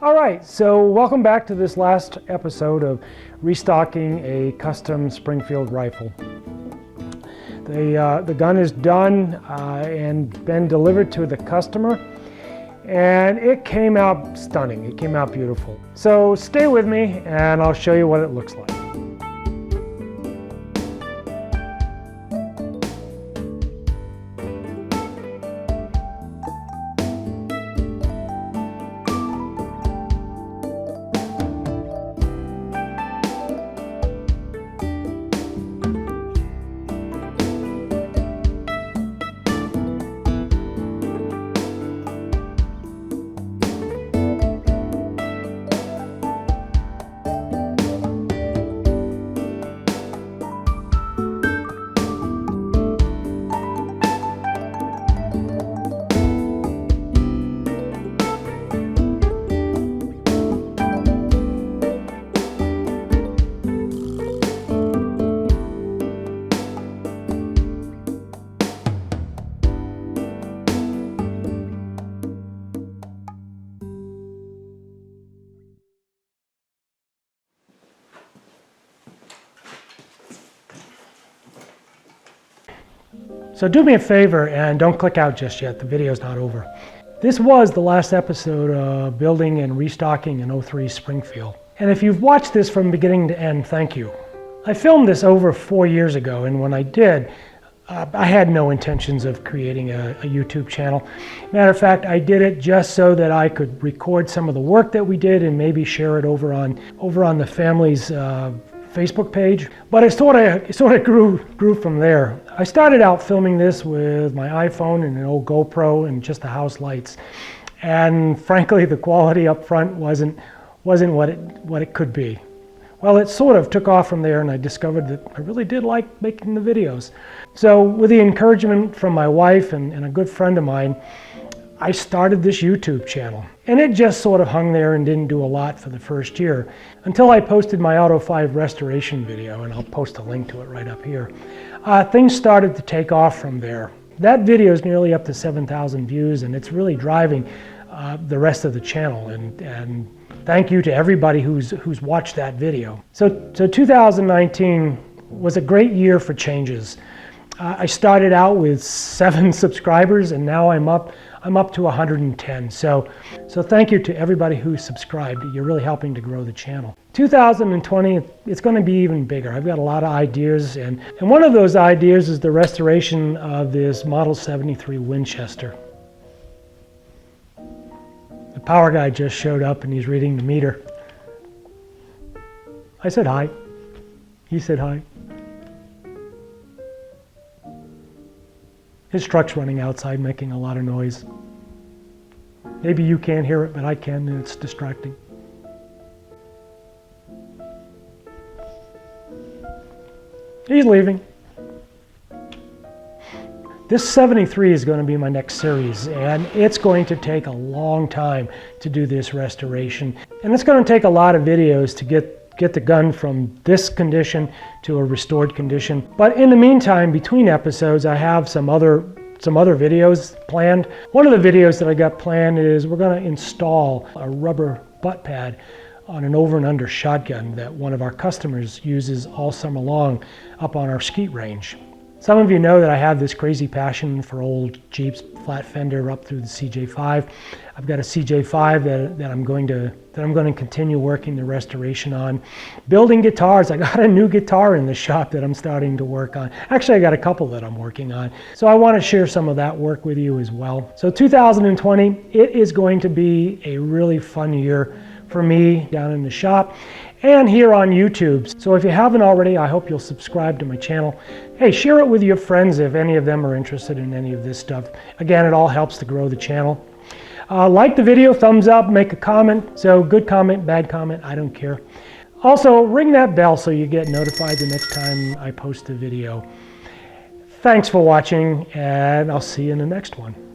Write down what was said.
All right, so welcome back to this last episode of restocking a custom Springfield rifle. The gun is done and been delivered to the customer, and it came out stunning. It came out beautiful. So stay with me and I'll show you what it looks like. So do me a favor and don't click out just yet, the video's not over. This was the last episode of building and restocking an 03 Springfield. And if you've watched this from beginning to end, thank you. I filmed this over 4 years ago, and when I did, I had no intentions of creating a YouTube channel. Matter of fact, I did it just so that I could record some of the work that we did and maybe share it over on the family's Facebook page, but it sort of grew from there. I started out filming this with my iPhone and an old GoPro and just the house lights, and frankly, the quality up front wasn't what it could be. Well, it sort of took off from there, and I discovered that I really did like making the videos. So, with the encouragement from my wife and a good friend of mine, I started this YouTube channel, and it just sort of hung there and didn't do a lot for the first year until I posted my Auto 5 restoration video, and I'll post a link to it right up here. Things started to take off from there. That video is nearly up to 7,000 views, and it's really driving the rest of the channel, and thank you to everybody who's watched that video. So 2019 was a great year for changes. I started out with 7 subscribers, and now I'm up to 110. So thank you to everybody who subscribed. You're really helping to grow the channel. 2020, it's going to be even bigger. I've got a lot of ideas, and one of those ideas is the restoration of this Model 73 Winchester. The power guy just showed up and he's reading the meter. I said hi. He said hi. His truck's running outside making a lot of noise. Maybe you can't hear it, but I can, and it's distracting. He's leaving. This 73 is going to be my next series, and it's going to take a long time to do this restoration. And it's going to take a lot of videos to get the gun from this condition to a restored condition. But in the meantime, between episodes, I have some other videos planned. One of the videos that I got planned is we're going to install a rubber butt pad on an over and under shotgun that one of our customers uses all summer long up on our skeet range. Some of you know that I have this crazy passion for old Jeeps, flat fender up through the CJ5. I've got a CJ5 that I'm going to continue working the restoration on. Building guitars, I got a new guitar in the shop that I'm starting to work on. Actually, I got a couple that I'm working on. So I want to share some of that work with you as well. So 2020, it is going to be a really fun year for me down in the shop and here on YouTube. So if you haven't already, I hope you'll subscribe to my channel. Hey, share it with your friends if any of them are interested in any of this stuff. Again, it all helps to grow the channel. Like the video, thumbs up, make a comment. So good comment, bad comment, I don't care. Also, ring that bell so you get notified the next time I post a video. Thanks for watching, and I'll see you in the next one.